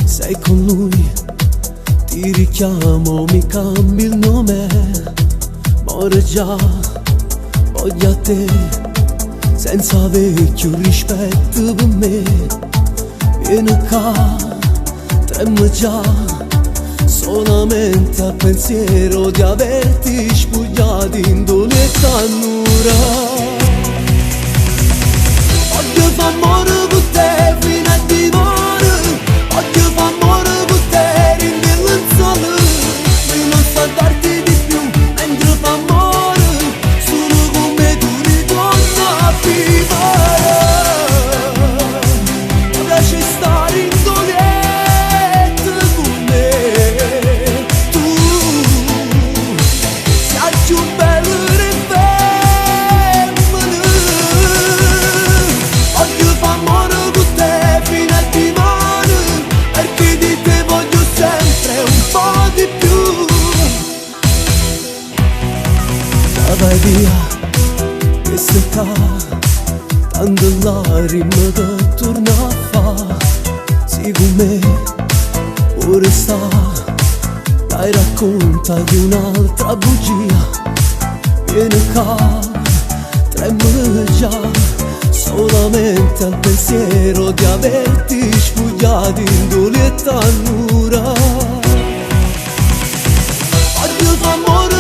sei con lui. Ti richiamo, mi cambi il nome, muore già, voglio te, senza vecchio rispetto per me. Vieni qua, tremo già, solamente al pensiero di averti spogliato in doletta annura. Voglio fa amore con te fino a dimora, voglio fa amore con te in lenzuola, e non sa darti di più mentre fa amore, solo come tu ritorna a vivere. Mi piace stare in doletta con me, tu sei più bello e femmina. Voglio fa amore con te fino a dimora, perché di te voglio sempre un po' di più. Da vai via, che se ca, tanto l'aria che torna a fa. Sì con me, ora sta, dai racconta di un'altra bugia. Vieni qua, tremo già, solamente al pensiero di averti spogliato in doletta annura. Voglio fa amore